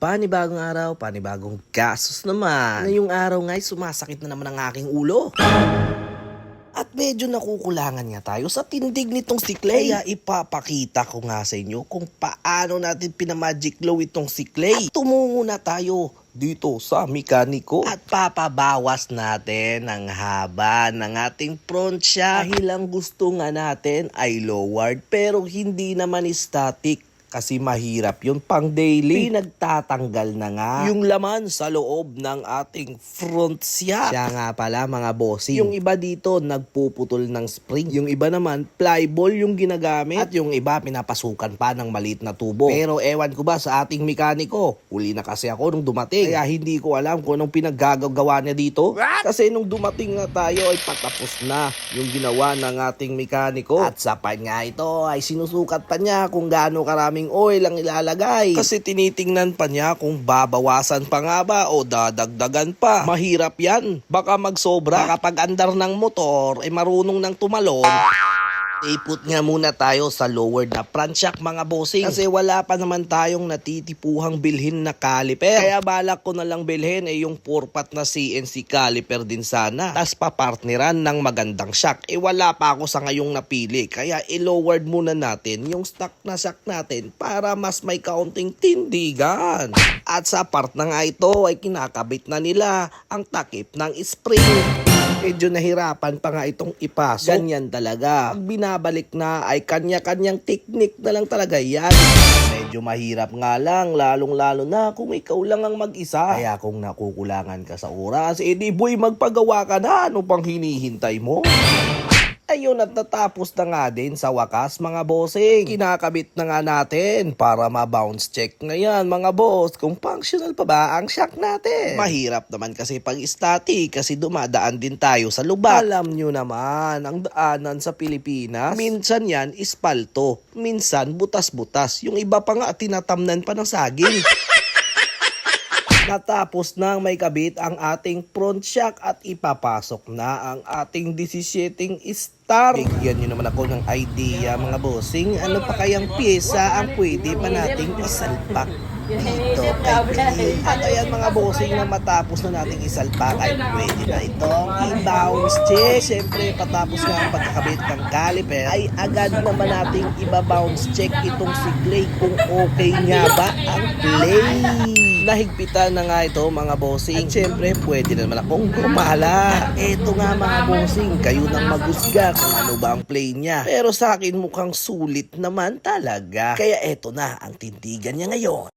Panibagong araw, panibagong gastos naman. Ngayong araw nga'y sumasakit na naman ang aking ulo. At medyo nakukulangan nga tayo sa tindig nitong si Clay. Kaya ipapakita ko nga sa inyo kung paano natin pinamagic glow itong si Clay. At tumungo na tayo dito sa mekaniko. At papabawas natin ang haba ng ating front shock. Dahil ang gusto nga natin ay lowered pero hindi naman static. Kasi mahirap yun pang daily. Pinagtatanggal na nga yung laman sa loob ng ating front shock. Siya nga pala mga bossing. Yung iba dito nagpuputol ng spring. Yung iba naman flyball yung ginagamit. At yung iba pinapasukan pa ng maliit na tubo. Pero ewan ko ba sa ating mekaniko. Uli na kasi ako nung dumating. Kaya hindi ko alam kung anong pinaggagawa niya dito. Kasi nung dumating nga tayo ay patapos na yung ginawa ng ating mekaniko. At sa panya ito ay sinusukat pa niya kung gaano karami oil ang ilalagay. Kasi tinitingnan pa niya kung babawasan pa nga ba o dadagdagan pa. Mahirap yan. Baka magsobra. Kapag andar ng motor, ay marunong nang tumalon. Iput nga muna tayo sa lowered na front shock mga bossing. Kasi wala pa naman tayong natitipuhang bilhin na caliper. Kaya balak ko na lang bilhin ay yung 4-pot na CNC caliper din sana. Tas papartneran ng magandang shock. Wala pa ako sa ngayong napili. Kaya i-lowered muna natin yung stock na shock natin para mas may kaunting tindigan. At sa part na nga ito ay kinakabit na nila ang takip ng spring. Medyo nahirapan pa nga itong ipasok. Ganyan talaga. Pag binabalik na ay kanya-kanyang technique na lang talaga yan. Medyo mahirap nga lang, lalong-lalo na kung ikaw lang ang mag-isa. Kaya kung nakukulangan ka sa oras, edi boy magpagawa ka na. Ano pang hinihintay mo? Ayun at natapos na nga din sa wakas mga bossing. Kinakabit na nga natin para ma-bounce check ngayon mga boss kung functional pa ba ang shock natin. Mahirap naman kasi pag static kasi dumadaan din tayo sa lubak. Alam nyo naman ang daanan sa Pilipinas. Minsan yan ispalto, minsan butas-butas. Yung iba pa nga tinatamnan pa ng saging. Natapos nang may kabit ang ating front shock at ipapasok na ang ating 17 star. Bigyan nyo naman ako ng idea mga bossing. Ano pa kayang pyesa ang pwede pa nating isalpak dito kay Clay? At ayan mga bossing na matapos na nating isalpak ay pwede na itong i-bounce check. Siyempre patapos nga ang pagkakabit ng caliper ay agad naman nating i-bounce check itong si Clay kung okay nga ba ang play. Nahigpitan na nga ito mga bossing. At syempre pwede na naman akong gumala. Eto nga mga bossing, kayo nang magusga kung ano ba ang play niya. Pero sa akin mukhang sulit naman talaga. Kaya eto na ang tindigan niya ngayon.